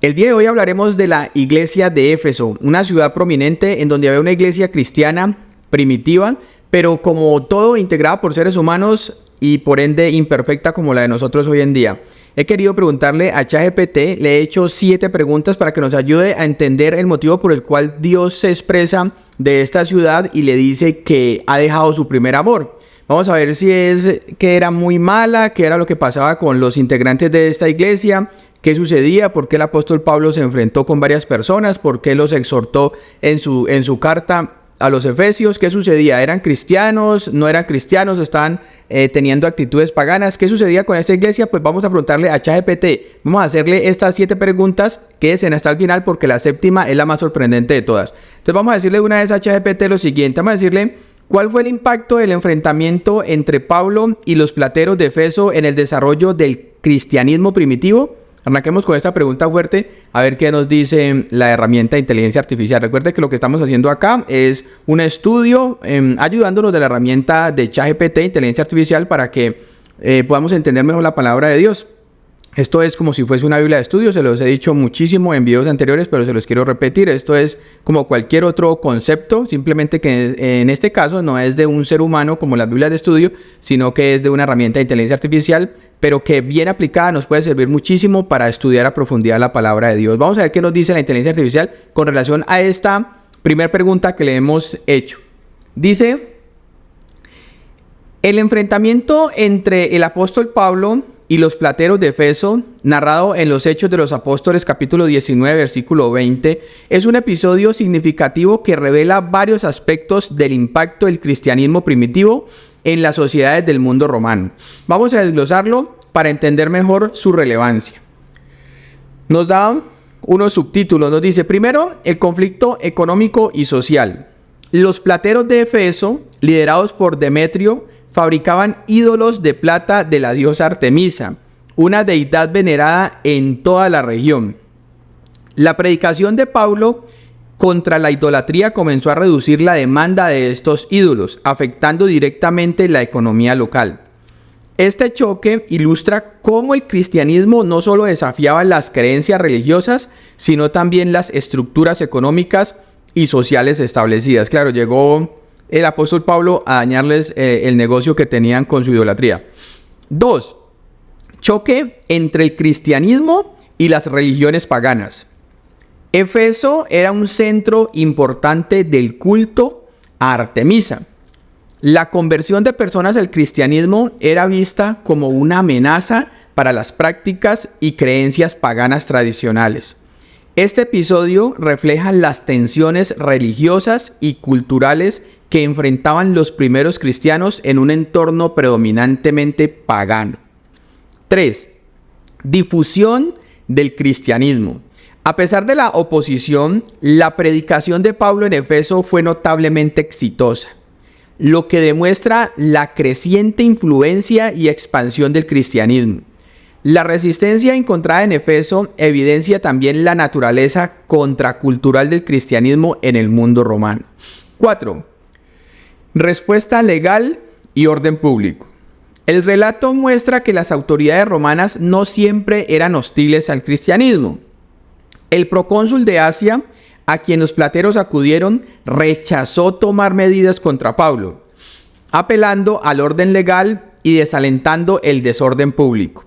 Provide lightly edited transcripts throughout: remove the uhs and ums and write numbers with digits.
El día de hoy hablaremos de la iglesia de Éfeso, una ciudad prominente en donde había una iglesia cristiana primitiva, pero como todo integrada por seres humanos y por ende imperfecta como la de nosotros hoy en día. He querido preguntarle a ChatGPT, le he hecho 7 preguntas para que nos ayude a entender el motivo por el cual Dios se expresa de esta ciudad y le dice que ha dejado su primer amor. Vamos a ver si es que era muy mala, qué era lo que pasaba con los integrantes de esta iglesia, qué sucedía, por qué el apóstol Pablo se enfrentó con varias personas, por qué los exhortó en su carta a los efesios, qué sucedía, eran cristianos, no eran cristianos, estaban teniendo actitudes paganas, qué sucedía con esta iglesia. Pues vamos a preguntarle a ChatGPT, vamos a hacerle estas 7 preguntas, quédense hasta el final porque la séptima es la más sorprendente de todas. Entonces vamos a decirle una vez a ChatGPT lo siguiente, vamos a decirle: ¿cuál fue el impacto del enfrentamiento entre Pablo y los plateros de Éfeso en el desarrollo del cristianismo primitivo? Arranquemos con esta pregunta fuerte, a ver qué nos dice la herramienta de inteligencia artificial. Recuerde que lo que estamos haciendo acá es un estudio ayudándonos de la herramienta de ChatGPT, inteligencia artificial, para que podamos entender mejor la palabra de Dios. Esto es como si fuese una Biblia de estudio, se los he dicho muchísimo en videos anteriores, pero se los quiero repetir. Esto es como cualquier otro concepto, simplemente que en este caso no es de un ser humano como las Biblias de estudio, sino que es de una herramienta de inteligencia artificial, pero que bien aplicada nos puede servir muchísimo para estudiar a profundidad la palabra de Dios. Vamos a ver qué nos dice la inteligencia artificial con relación a esta primera pregunta que le hemos hecho. Dice: el enfrentamiento entre el apóstol Pablo y los plateros de Éfeso, narrado en los Hechos de los Apóstoles capítulo 19, versículo 20, es un episodio significativo que revela varios aspectos del impacto del cristianismo primitivo en las sociedades del mundo romano. Vamos a desglosarlo para entender mejor su relevancia. Nos da unos subtítulos, nos dice: primero, el conflicto económico y social. Los plateros de Éfeso, liderados por Demetrio, fabricaban ídolos de plata de la diosa Artemisa, una deidad venerada en toda la región. La predicación de Pablo contra la idolatría comenzó a reducir la demanda de estos ídolos, afectando directamente la economía local. Este choque ilustra cómo el cristianismo no solo desafiaba las creencias religiosas, sino también las estructuras económicas y sociales establecidas. Claro, llegó el apóstol Pablo a dañarles el negocio que tenían con su idolatría. 2. Choque entre el cristianismo y las religiones paganas. Éfeso era un centro importante del culto a Artemisa. La conversión de personas al cristianismo era vista como una amenaza para las prácticas y creencias paganas tradicionales. Este episodio refleja las tensiones religiosas y culturales que enfrentaban los primeros cristianos en un entorno predominantemente pagano. 3. Difusión del cristianismo. A pesar de la oposición, la predicación de Pablo en Éfeso fue notablemente exitosa, lo que demuestra la creciente influencia y expansión del cristianismo. La resistencia encontrada en Éfeso evidencia también la naturaleza contracultural del cristianismo en el mundo romano. 4. Respuesta legal y orden público. El relato muestra que las autoridades romanas no siempre eran hostiles al cristianismo. El procónsul de Asia, a quien los plateros acudieron, rechazó tomar medidas contra Pablo, apelando al orden legal y desalentando el desorden público.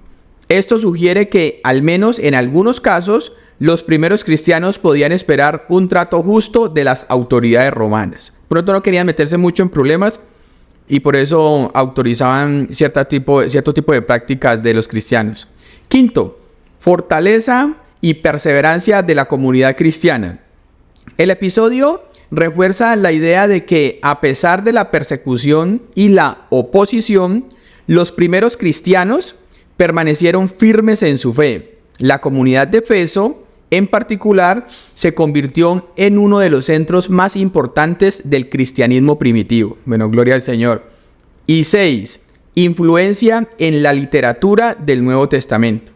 Esto sugiere que, al menos en algunos casos, los primeros cristianos podían esperar un trato justo de las autoridades romanas. Pronto no querían meterse mucho en problemas y por eso autorizaban cierto tipo de prácticas de los cristianos. 5. Fortaleza y perseverancia de la comunidad cristiana. El episodio refuerza la idea de que, a pesar de la persecución y la oposición, los primeros cristianos permanecieron firmes en su fe. La comunidad de Éfeso, en particular, se convirtió en uno de los centros más importantes del cristianismo primitivo. Bueno, gloria al Señor. Y 6. Influencia en la literatura del Nuevo Testamento.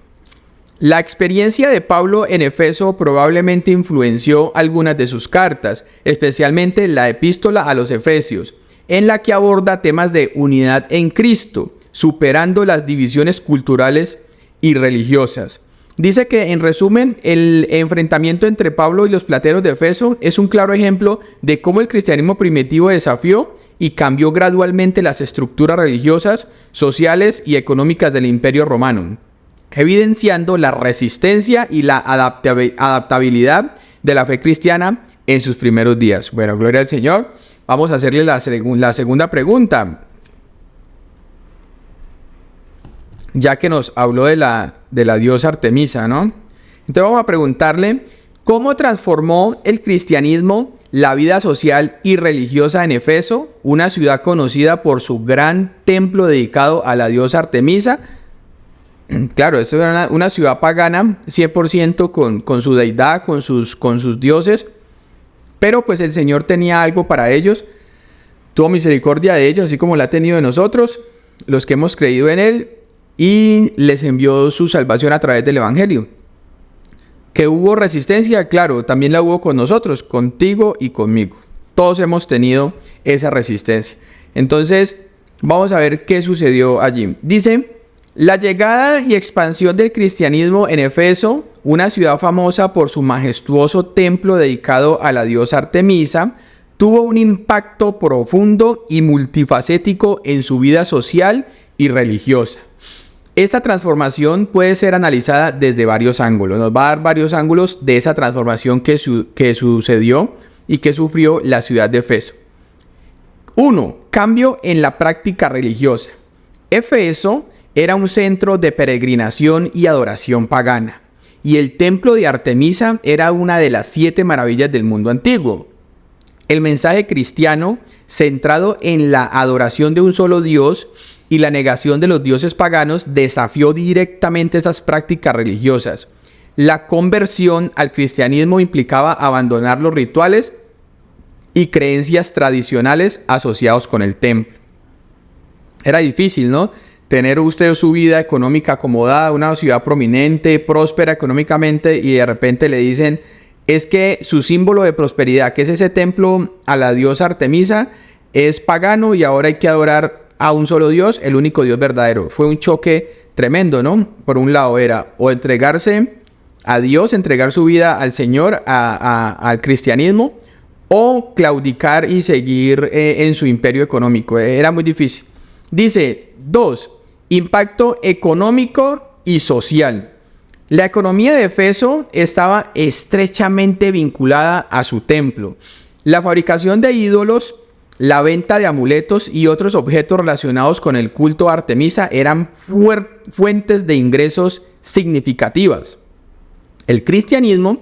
La experiencia de Pablo en Éfeso probablemente influenció algunas de sus cartas, especialmente la epístola a los Efesios, en la que aborda temas de unidad en Cristo, superando las divisiones culturales y religiosas. Dice que, en resumen, el enfrentamiento entre Pablo y los plateros de Efeso es un claro ejemplo de cómo el cristianismo primitivo desafió y cambió gradualmente las estructuras religiosas, sociales y económicas del Imperio Romano, evidenciando la resistencia y la adaptabilidad de la fe cristiana en sus primeros días. Bueno, gloria al Señor. Vamos a hacerle la segunda pregunta. Ya que nos habló de la diosa Artemisa, ¿no? Entonces vamos a preguntarle, ¿cómo transformó el cristianismo la vida social y religiosa en Efeso, una ciudad conocida por su gran templo dedicado a la diosa Artemisa? Claro, esto era una ciudad pagana, 100% con su deidad, con sus dioses, pero pues el Señor tenía algo para ellos, tuvo misericordia de ellos, así como la ha tenido de nosotros, los que hemos creído en Él, y les envió su salvación a través del Evangelio. ¿Que hubo resistencia? Claro, también la hubo con nosotros, contigo y conmigo. Todos hemos tenido esa resistencia. Entonces, vamos a ver qué sucedió allí. Dice, la llegada y expansión del cristianismo en Efeso, una ciudad famosa por su majestuoso templo dedicado a la diosa Artemisa, tuvo un impacto profundo y multifacético en su vida social y religiosa. Esta transformación puede ser analizada desde varios ángulos. Nos va a dar varios ángulos de esa transformación que sucedió y que sufrió la ciudad de Efeso. 1. Cambio en la práctica religiosa. Efeso era un centro de peregrinación y adoración pagana, y el templo de Artemisa era una de las 7 maravillas del mundo antiguo. El mensaje cristiano, centrado en la adoración de un solo Dios y la negación de los dioses paganos, desafió directamente esas prácticas religiosas. La conversión al cristianismo implicaba abandonar los rituales y creencias tradicionales asociados con el templo. Era difícil, ¿no? Tener usted su vida económica acomodada, una ciudad prominente, próspera económicamente, y de repente le dicen, es que su símbolo de prosperidad, que es ese templo a la diosa Artemisa, es pagano y ahora hay que adorar a un solo Dios, el único Dios verdadero. Fue un choque tremendo, ¿no? Por un lado era o entregarse a Dios, entregar su vida al Señor, al cristianismo, o claudicar y seguir en su imperio económico. Era muy difícil. Dice, 2. Impacto económico y social. La economía de Efeso estaba estrechamente vinculada a su templo. La fabricación de ídolos, la venta de amuletos y otros objetos relacionados con el culto a Artemisa eran fuentes de ingresos significativas. El cristianismo,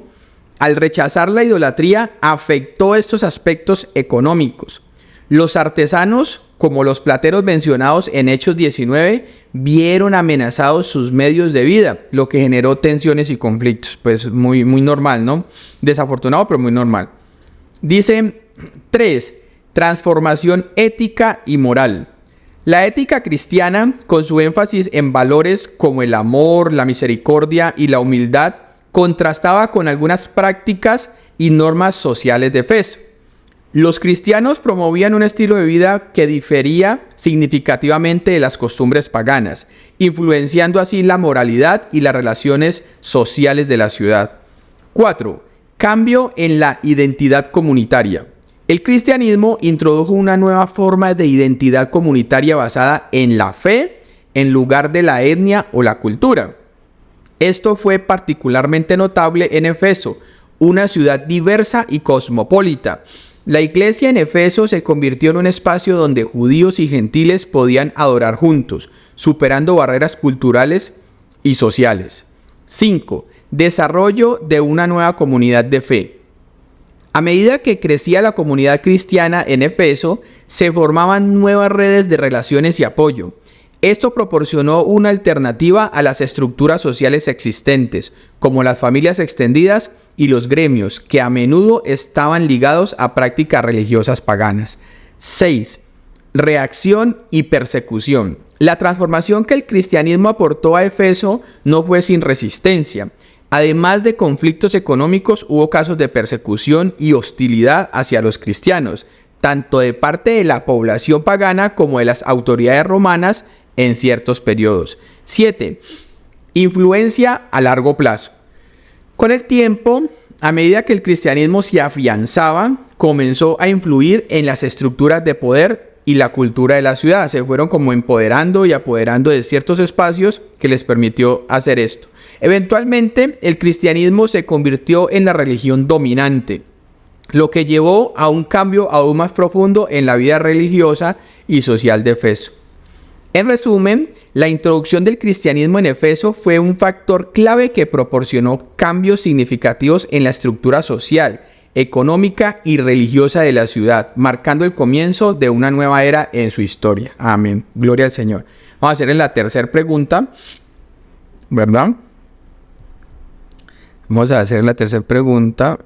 al rechazar la idolatría, afectó estos aspectos económicos. Los artesanos, como los plateros mencionados en Hechos 19, vieron amenazados sus medios de vida, lo que generó tensiones y conflictos. Pues muy normal, ¿no? Desafortunado, pero muy normal. Dice 3. Transformación ética y moral. La ética cristiana, con su énfasis en valores como el amor, la misericordia y la humildad, contrastaba con algunas prácticas y normas sociales de Efeso. Los cristianos promovían un estilo de vida que difería significativamente de las costumbres paganas, influenciando así la moralidad y las relaciones sociales de la ciudad. 4. Cambio en la identidad comunitaria. El cristianismo introdujo una nueva forma de identidad comunitaria basada en la fe en lugar de la etnia o la cultura. Esto fue particularmente notable en Efeso, una ciudad diversa y cosmopolita. La iglesia en Efeso se convirtió en un espacio donde judíos y gentiles podían adorar juntos, superando barreras culturales y sociales. 5. Desarrollo de una nueva comunidad de fe. A medida que crecía la comunidad cristiana en Efeso, se formaban nuevas redes de relaciones y apoyo. Esto proporcionó una alternativa a las estructuras sociales existentes, como las familias extendidas y los gremios, que a menudo estaban ligados a prácticas religiosas paganas. 6. Reacción y persecución. La transformación que el cristianismo aportó a Efeso no fue sin resistencia. Además de conflictos económicos, hubo casos de persecución y hostilidad hacia los cristianos, tanto de parte de la población pagana como de las autoridades romanas en ciertos periodos. 7. Influencia a largo plazo. Con el tiempo, a medida que el cristianismo se afianzaba, comenzó a influir en las estructuras de poder y la cultura de la ciudad. Se fueron como empoderando y apoderando de ciertos espacios que les permitió hacer esto. Eventualmente, el cristianismo se convirtió en la religión dominante, lo que llevó a un cambio aún más profundo en la vida religiosa y social de Efeso. En resumen, la introducción del cristianismo en Efeso fue un factor clave que proporcionó cambios significativos en la estructura social, económica y religiosa de la ciudad, marcando el comienzo de una nueva era en su historia. Amén. Gloria al Señor. Vamos a hacer la tercera pregunta, ¿verdad? Vamos a hacer la tercera pregunta.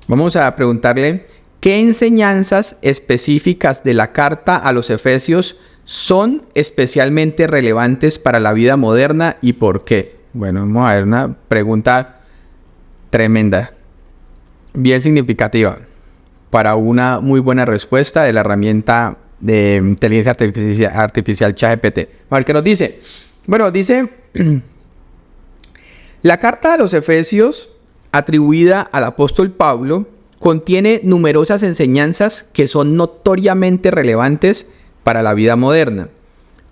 Vamos a preguntarle, ¿qué enseñanzas específicas de la carta a los Efesios son especialmente relevantes para la vida moderna y por qué? Bueno, vamos a ver una pregunta tremenda, bien significativa, para una muy buena respuesta de la herramienta de inteligencia artificial ChatGPT. A ver qué nos dice. Bueno, dice, la carta a los Efesios, atribuida al apóstol Pablo, contiene numerosas enseñanzas que son notoriamente relevantes para la vida moderna.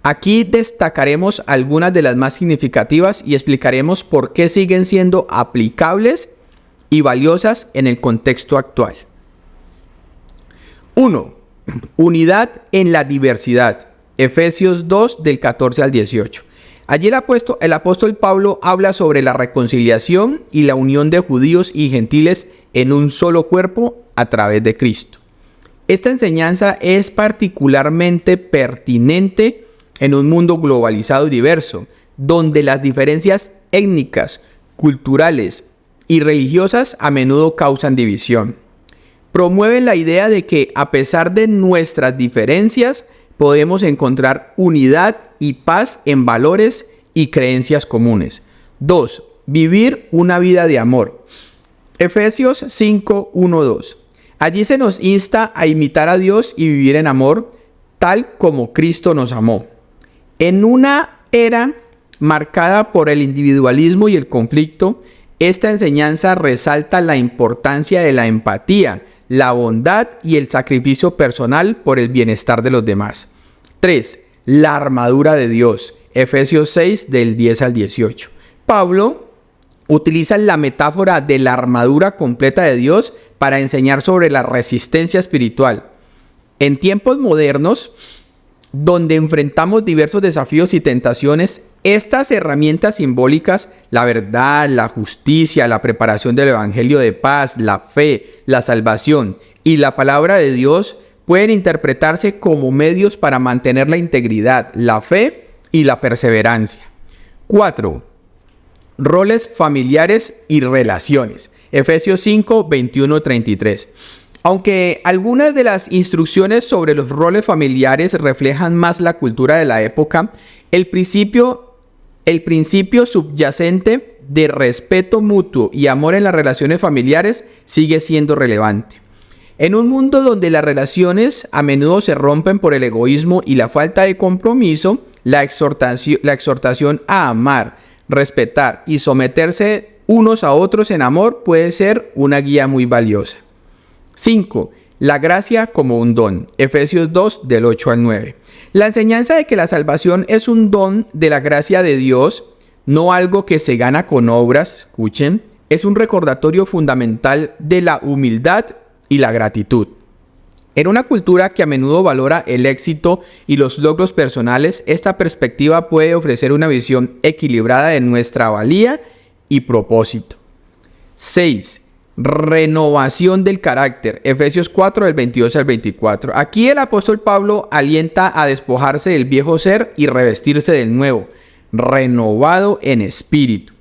Aquí destacaremos algunas de las más significativas y explicaremos por qué siguen siendo aplicables y valiosas en el contexto actual. 1. Unidad en la diversidad. Efesios 2, del 14 al 18. Allí el apóstol Pablo habla sobre la reconciliación y la unión de judíos y gentiles en un solo cuerpo a través de Cristo. Esta enseñanza es particularmente pertinente en un mundo globalizado y diverso, donde las diferencias étnicas, culturales y religiosas a menudo causan división. Promueve la idea de que a pesar de nuestras diferencias, podemos encontrar unidad y paz en valores y creencias comunes. 2. Vivir una vida de amor. Efesios 5, 1, 2. Allí se nos insta a imitar a Dios y vivir en amor, tal como Cristo nos amó. En una era marcada por el individualismo y el conflicto, esta enseñanza resalta la importancia de la empatía, la bondad y el sacrificio personal por el bienestar de los demás. 3. La armadura de Dios. Efesios 6, del 10 al 18. Pablo utiliza la metáfora de la armadura completa de Dios para enseñar sobre la resistencia espiritual. En tiempos modernos, donde enfrentamos diversos desafíos y tentaciones, estas herramientas simbólicas, la verdad, la justicia, la preparación del evangelio de paz, la fe, la salvación y la palabra de Dios, pueden interpretarse como medios para mantener la integridad, la fe y la perseverancia. 4. Roles familiares y relaciones. Efesios 5, 21, 33. Aunque algunas de las instrucciones sobre los roles familiares reflejan más la cultura de la época, el principio subyacente de respeto mutuo y amor en las relaciones familiares sigue siendo relevante. En un mundo donde las relaciones a menudo se rompen por el egoísmo y la falta de compromiso, la exhortación a amar, respetar y someterse unos a otros en amor puede ser una guía muy valiosa. 5. La gracia como un don. Efesios 2, del 8 al 9. La enseñanza de que la salvación es un don de la gracia de Dios, no algo que se gana con obras, escuchen, es un recordatorio fundamental de la humildad y la gratitud. En una cultura que a menudo valora el éxito y los logros personales, esta perspectiva puede ofrecer una visión equilibrada de nuestra valía y propósito. 6. Renovación del carácter. Efesios 4, del 22 al 24. Aquí el apóstol Pablo alienta a despojarse del viejo ser y revestirse del nuevo, renovado en espíritu.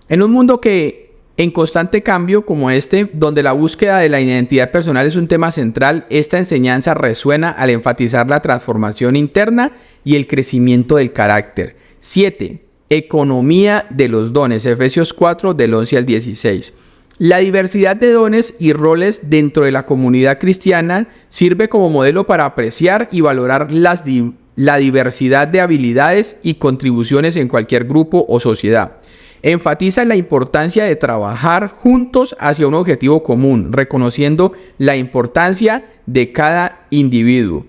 En un mundo en constante cambio como este, donde la búsqueda de la identidad personal es un tema central, esta enseñanza resuena al enfatizar la transformación interna y el crecimiento del carácter. 7. Economía de los dones. Efesios 4, del 11 al 16. La diversidad de dones y roles dentro de la comunidad cristiana sirve como modelo para apreciar y valorar la diversidad de habilidades y contribuciones en cualquier grupo o sociedad. Enfatiza la importancia de trabajar juntos hacia un objetivo común, reconociendo la importancia de cada individuo.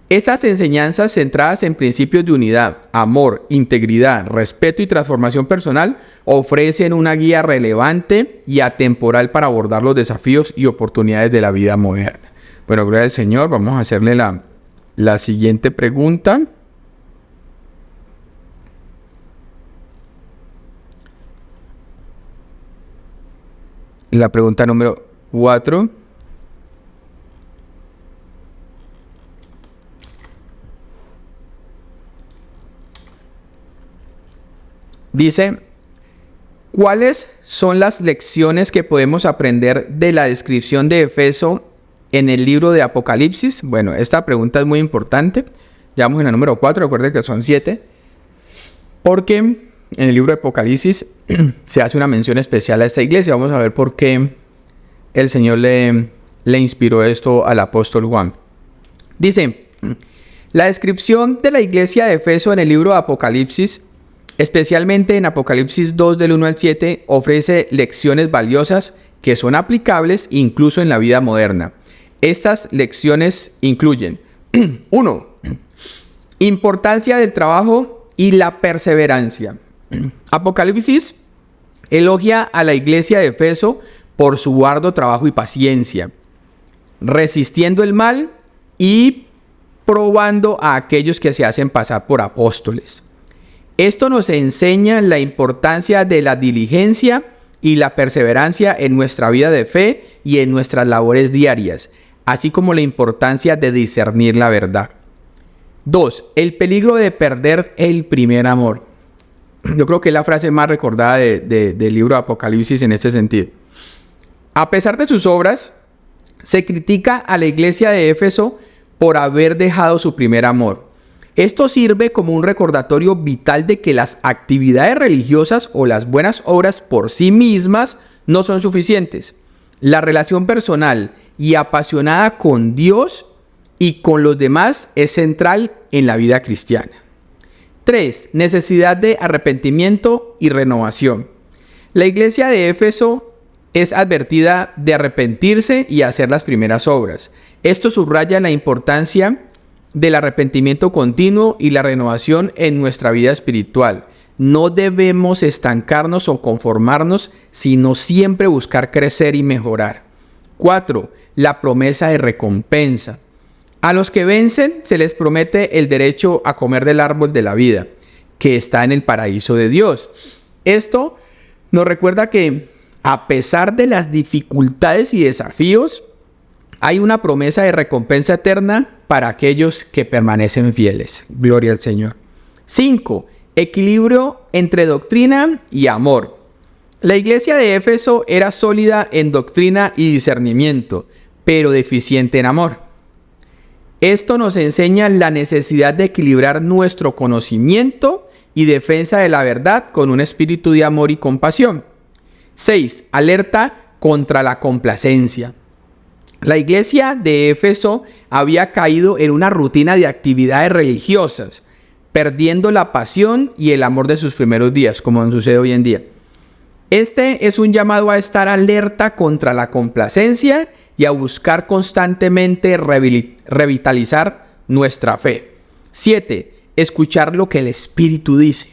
Estas enseñanzas centradas en principios de unidad, amor, integridad, respeto y transformación personal ofrecen una guía relevante y atemporal para abordar los desafíos y oportunidades de la vida moderna. Bueno, gloria al Señor. Vamos a hacerle la siguiente pregunta. La pregunta número 4. Dice, ¿cuáles son las lecciones que podemos aprender de la descripción de Éfeso en el libro de Apocalipsis? Bueno, esta pregunta es muy importante. Ya vamos en la número 4, recuerden que son 7. Porque en el libro de Apocalipsis se hace una mención especial a esta iglesia. Vamos a ver por qué el Señor le inspiró esto al apóstol Juan. Dice, la descripción de la iglesia de Éfeso en el libro de Apocalipsis, especialmente en Apocalipsis 2 del 1 al 7, ofrece lecciones valiosas que son aplicables incluso en la vida moderna. Estas lecciones incluyen 1. Importancia del trabajo y la perseverancia. Apocalipsis elogia a la iglesia de Éfeso por su arduo trabajo y paciencia, resistiendo el mal y probando a aquellos que se hacen pasar por apóstoles. Esto nos enseña la importancia de la diligencia y la perseverancia en nuestra vida de fe y en nuestras labores diarias, así como la importancia de discernir la verdad. 2. El peligro de perder el primer amor. Yo creo que es la frase más recordada del libro de Apocalipsis en este sentido. A pesar de sus obras, se critica a la iglesia de Éfeso por haber dejado su primer amor. Esto sirve como un recordatorio vital de que las actividades religiosas o las buenas obras por sí mismas no son suficientes. La relación personal y apasionada con Dios y con los demás es central en la vida cristiana. 3. Necesidad de arrepentimiento y renovación. La iglesia de Éfeso es advertida de arrepentirse y hacer las primeras obras. Esto subraya la importancia del arrepentimiento continuo y la renovación en nuestra vida espiritual. No debemos estancarnos o conformarnos, sino siempre buscar crecer y mejorar. 4. La promesa de recompensa. A los que vencen se les promete el derecho a comer del árbol de la vida, que está en el paraíso de Dios. Esto nos recuerda que, a pesar de las dificultades y desafíos, hay una promesa de recompensa eterna para aquellos que permanecen fieles. Gloria al Señor. 5. Equilibrio entre doctrina y amor. La iglesia de Éfeso era sólida en doctrina y discernimiento, pero deficiente en amor. Esto nos enseña la necesidad de equilibrar nuestro conocimiento y defensa de la verdad con un espíritu de amor y compasión. 6. Alerta contra la complacencia. La iglesia de Éfeso había caído en una rutina de actividades religiosas, perdiendo la pasión y el amor de sus primeros días, como sucede hoy en día. Este es un llamado a estar alerta contra la complacencia y a buscar constantemente revitalizar nuestra fe. 7. Escuchar lo que el Espíritu dice.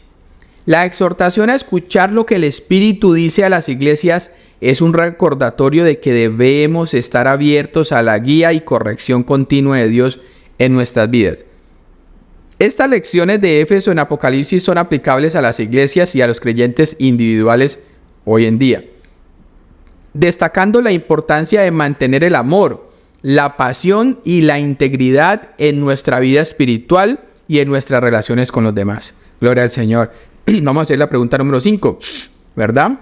La exhortación a escuchar lo que el Espíritu dice a las iglesias es un recordatorio de que debemos estar abiertos a la guía y corrección continua de Dios en nuestras vidas. Estas lecciones de Éfeso en Apocalipsis son aplicables a las iglesias y a los creyentes individuales hoy en día, destacando la importancia de mantener el amor, la pasión y la integridad en nuestra vida espiritual y en nuestras relaciones con los demás. Gloria al Señor. Vamos a hacer la pregunta número 5, ¿verdad?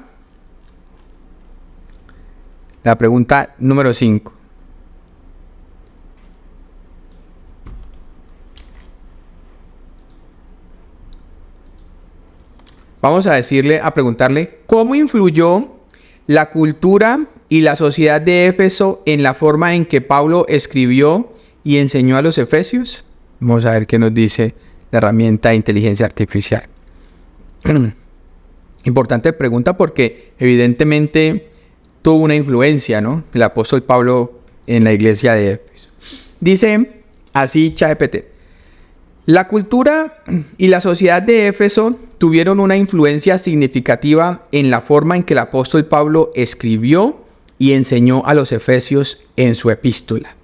La pregunta número 5. Vamos a preguntarle, ¿cómo influyó la cultura y la sociedad de Éfeso en la forma en que Pablo escribió y enseñó a los efesios? Vamos a ver qué nos dice la herramienta de inteligencia artificial. Importante pregunta porque evidentemente tuvo una influencia, ¿no?, el apóstol Pablo en la iglesia de Éfeso. Dice así ChatGPT: la cultura y la sociedad de Éfeso tuvieron una influencia significativa en la forma en que el apóstol Pablo escribió y enseñó a los efesios en su epístola.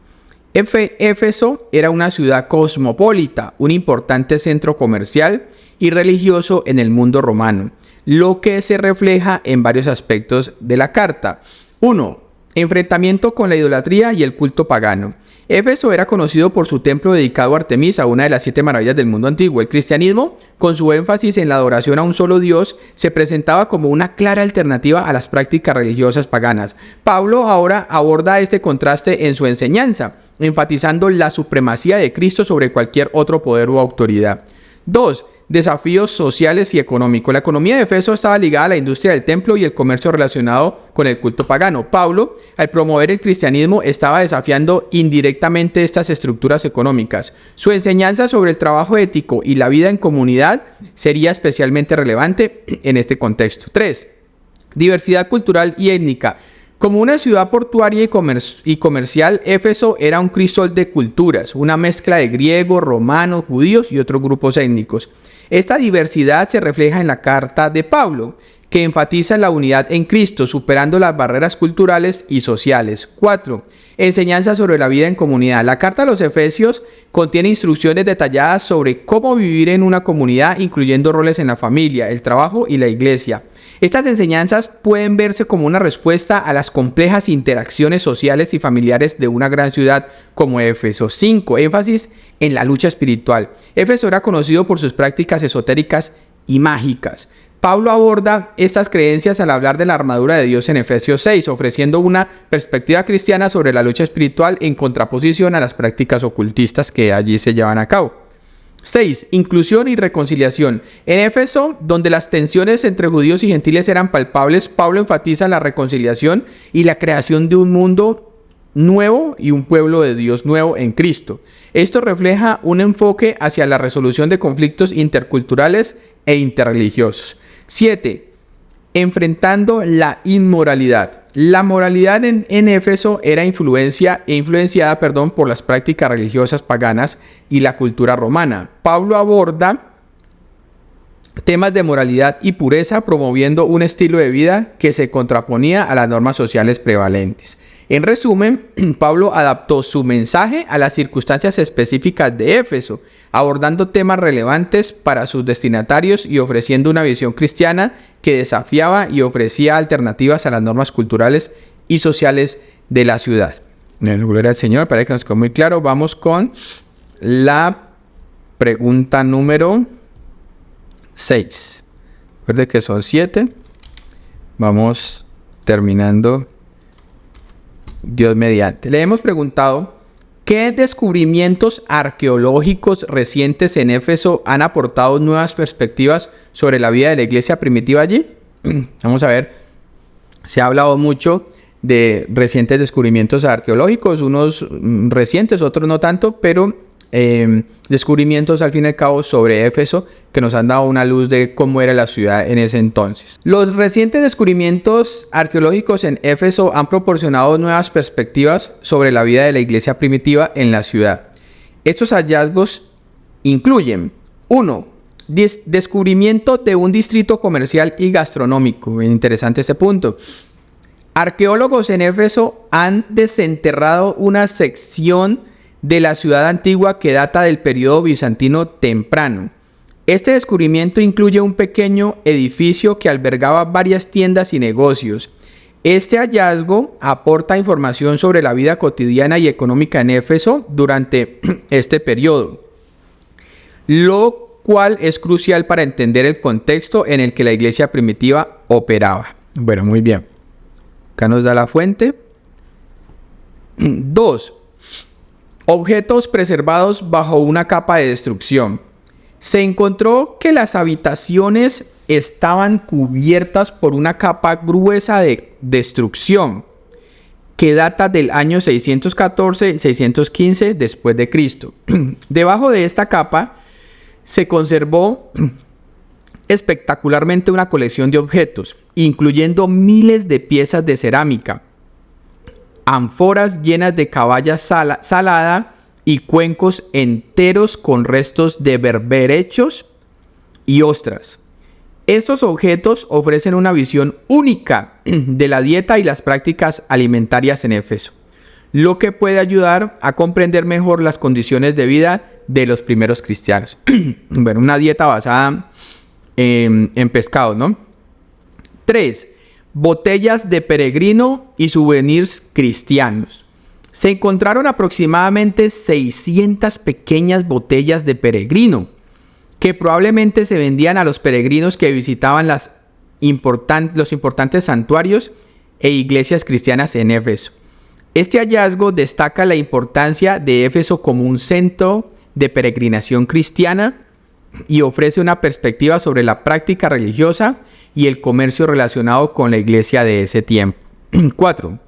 Éfeso era una ciudad cosmopolita, un importante centro comercial y religioso en el mundo romano, lo que se refleja en varios aspectos de la carta. 1. Enfrentamiento con la idolatría y el culto pagano. Éfeso era conocido por su templo dedicado a Artemisa, una de las 7 maravillas del mundo antiguo. El cristianismo, con su énfasis en la adoración a un solo Dios, se presentaba como una clara alternativa a las prácticas religiosas paganas. Pablo ahora aborda este contraste en su enseñanza, enfatizando la supremacía de Cristo sobre cualquier otro poder o autoridad. 2. Desafíos sociales y económicos. La economía de Éfeso estaba ligada a la industria del templo y el comercio relacionado con el culto pagano. Pablo, al promover el cristianismo, estaba desafiando indirectamente estas estructuras económicas. Su enseñanza sobre el trabajo ético y la vida en comunidad sería especialmente relevante en este contexto. 3. Diversidad cultural y étnica. Como una ciudad portuaria y comercial, Éfeso era un crisol de culturas, una mezcla de griegos, romanos, judíos y otros grupos étnicos. Esta diversidad se refleja en la carta de Pablo, que enfatiza la unidad en Cristo, superando las barreras culturales y sociales. 4. Enseñanza sobre la vida en comunidad. La carta a los Efesios contiene instrucciones detalladas sobre cómo vivir en una comunidad, incluyendo roles en la familia, el trabajo y la iglesia. Estas enseñanzas pueden verse como una respuesta a las complejas interacciones sociales y familiares de una gran ciudad como Éfeso. 5. Énfasis en la lucha espiritual. Éfeso era conocido por sus prácticas esotéricas y mágicas. Pablo aborda estas creencias al hablar de la armadura de Dios en Efesios 6, ofreciendo una perspectiva cristiana sobre la lucha espiritual en contraposición a las prácticas ocultistas que allí se llevan a cabo. 6. Inclusión y reconciliación. En Éfeso, donde las tensiones entre judíos y gentiles eran palpables, Pablo enfatiza la reconciliación y la creación de un mundo nuevo y un pueblo de Dios nuevo en Cristo. Esto refleja un enfoque hacia la resolución de conflictos interculturales e interreligiosos. 7. Enfrentando la inmoralidad. La moralidad en Éfeso era influenciada por las prácticas religiosas paganas y la cultura romana. Pablo aborda temas de moralidad y pureza, promoviendo un estilo de vida que se contraponía a las normas sociales prevalentes. En resumen, Pablo adaptó su mensaje a las circunstancias específicas de Éfeso, abordando temas relevantes para sus destinatarios y ofreciendo una visión cristiana que desafiaba y ofrecía alternativas a las normas culturales y sociales de la ciudad. Gloria al Señor, parece que nos quedó muy claro. Vamos con la pregunta número 6. Recuerde que son 7. Vamos terminando, Dios mediante. Le hemos preguntado: ¿qué descubrimientos arqueológicos recientes en Éfeso han aportado nuevas perspectivas sobre la vida de la iglesia primitiva allí? Vamos a ver. Se ha hablado mucho de recientes descubrimientos arqueológicos, unos recientes, otros no tanto, pero descubrimientos al fin y al cabo sobre Éfeso que nos han dado una luz de cómo era la ciudad en ese entonces. Los recientes descubrimientos arqueológicos en Éfeso han proporcionado nuevas perspectivas sobre la vida de la iglesia primitiva en la ciudad. Estos hallazgos incluyen: 1. Descubrimiento de un distrito comercial y gastronómico. Interesante este punto. Arqueólogos en Éfeso han desenterrado una sección de la ciudad antigua que data del periodo bizantino temprano. Este descubrimiento incluye un pequeño edificio que albergaba varias tiendas y negocios. Este hallazgo aporta información sobre la vida cotidiana y económica en Éfeso durante este periodo, lo cual es crucial para entender el contexto en el que la iglesia primitiva operaba. Bueno, muy bien. Acá nos da la fuente. 2. Objetos preservados bajo una capa de destrucción. Se encontró que las habitaciones estaban cubiertas por una capa gruesa de destrucción que data del año 614-615 después de Cristo. Debajo de esta capa se conservó espectacularmente una colección de objetos, incluyendo miles de piezas de cerámica, ánforas llenas de caballa salada y cuencos enteros con restos de berberechos y ostras. Estos objetos ofrecen una visión única de la dieta y las prácticas alimentarias en Éfeso, lo que puede ayudar a comprender mejor las condiciones de vida de los primeros cristianos. Bueno, una dieta basada en pescado, ¿no? 3. Botellas de peregrino y souvenirs cristianos. Se encontraron aproximadamente 600 pequeñas botellas de peregrino que probablemente se vendían a los peregrinos que visitaban los importantes santuarios e iglesias cristianas en Éfeso. Este hallazgo destaca la importancia de Éfeso como un centro de peregrinación cristiana y ofrece una perspectiva sobre la práctica religiosa y el comercio relacionado con la iglesia de ese tiempo. 4.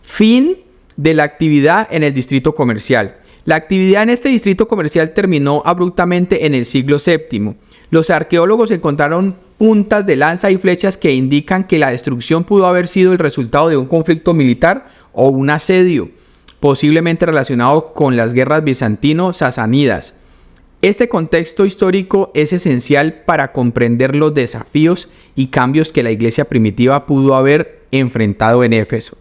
Fin de la actividad en el distrito comercial. La actividad en este distrito comercial terminó abruptamente en el siglo VII. Los arqueólogos encontraron puntas de lanza y flechas que indican que la destrucción pudo haber sido el resultado de un conflicto militar o un asedio, posiblemente relacionado con las guerras bizantino-sasánidas. Este contexto histórico es esencial para comprender los desafíos y cambios que la iglesia primitiva pudo haber enfrentado en Éfeso.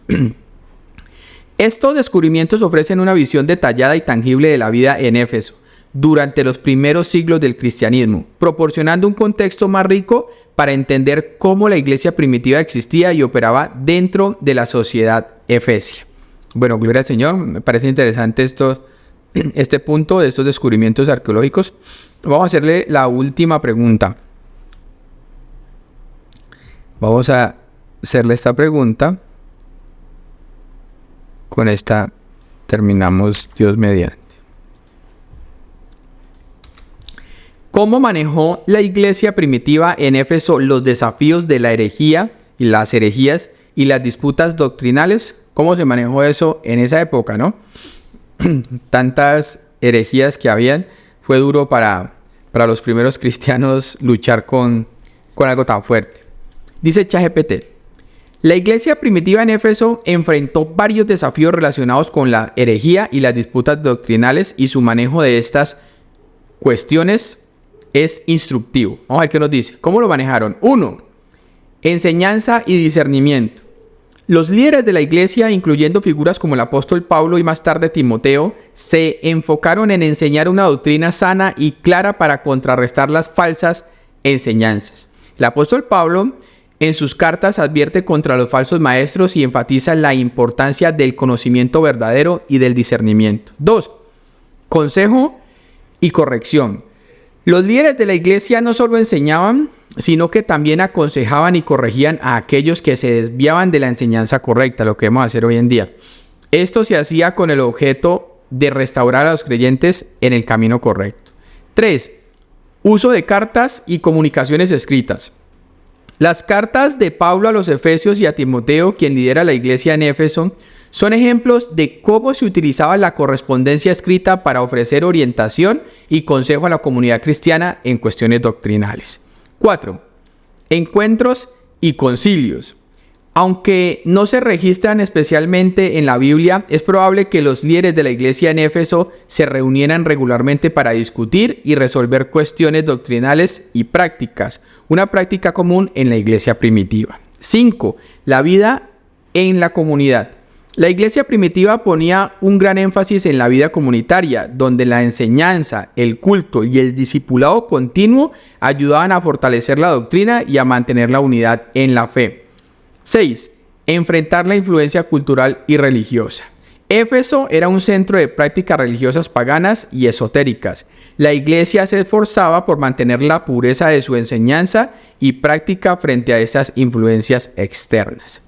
Estos descubrimientos ofrecen una visión detallada y tangible de la vida en Éfeso durante los primeros siglos del cristianismo, proporcionando un contexto más rico para entender cómo la iglesia primitiva existía y operaba dentro de la sociedad efesia. Bueno, gloria al Señor, me parece interesante este punto de estos descubrimientos arqueológicos. Vamos a hacerle la última pregunta. Vamos a hacerle esta pregunta. Con esta terminamos, Dios mediante. ¿Cómo manejó la iglesia primitiva en Éfeso los desafíos de la herejía y las herejías y las disputas doctrinales? ¿Cómo se manejó eso en esa época, no? Tantas herejías que habían, fue duro para los primeros cristianos luchar con algo tan fuerte. Dice ChatGPT. La iglesia primitiva en Éfeso enfrentó varios desafíos relacionados con la herejía y las disputas doctrinales, y su manejo de estas cuestiones es instructivo. Vamos a ver qué nos dice. ¿Cómo lo manejaron? 1. Enseñanza y discernimiento. Los líderes de la iglesia, incluyendo figuras como el apóstol Pablo y más tarde Timoteo, se enfocaron en enseñar una doctrina sana y clara para contrarrestar las falsas enseñanzas. El apóstol Pablo en sus cartas advierte contra los falsos maestros y enfatiza la importancia del conocimiento verdadero y del discernimiento. 2. Consejo y corrección. Los líderes de la iglesia no solo enseñaban, sino que también aconsejaban y corregían a aquellos que se desviaban de la enseñanza correcta, lo que vamos a hacer hoy en día. Esto se hacía con el objeto de restaurar a los creyentes en el camino correcto. 3. Uso de cartas y comunicaciones escritas. Las cartas de Pablo a los Efesios y a Timoteo, quien lidera la iglesia en Éfeso, son ejemplos de cómo se utilizaba la correspondencia escrita para ofrecer orientación y consejo a la comunidad cristiana en cuestiones doctrinales. 4. Encuentros y concilios. Aunque no se registran especialmente en la Biblia, es probable que los líderes de la iglesia en Éfeso se reunieran regularmente para discutir y resolver cuestiones doctrinales y prácticas, una práctica común en la iglesia primitiva. 5. La vida en la comunidad. La iglesia primitiva ponía un gran énfasis en la vida comunitaria, donde la enseñanza, el culto y el discipulado continuo ayudaban a fortalecer la doctrina y a mantener la unidad en la fe. 6. Enfrentar la influencia cultural y religiosa. Éfeso era un centro de prácticas religiosas paganas y esotéricas. La iglesia se esforzaba por mantener la pureza de su enseñanza y práctica frente a estas influencias externas.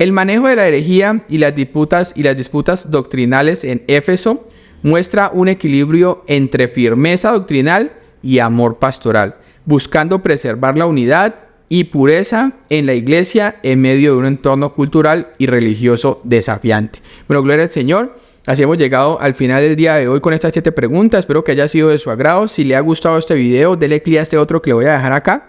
El manejo de la herejía y las disputas doctrinales en Éfeso muestra un equilibrio entre firmeza doctrinal y amor pastoral. buscando preservar la unidad y pureza en la iglesia en medio de un entorno cultural y religioso desafiante. Bueno, gloria al Señor. Así hemos llegado al final del día de hoy con estas 7 preguntas. Espero que haya sido de su agrado. Si le ha gustado este video, dele clic a este otro que le voy a dejar acá,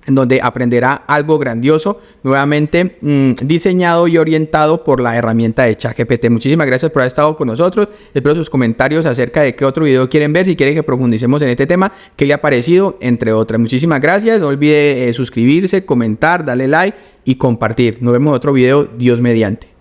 en donde aprenderá algo grandioso, nuevamente diseñado y orientado por la herramienta de ChatGPT. Muchísimas gracias por haber estado con nosotros. Espero sus comentarios acerca de qué otro video quieren ver, si quieren que profundicemos en este tema, qué le ha parecido, entre otras. Muchísimas gracias. No olvide suscribirse, comentar, darle like y compartir. Nos vemos en otro video, Dios mediante.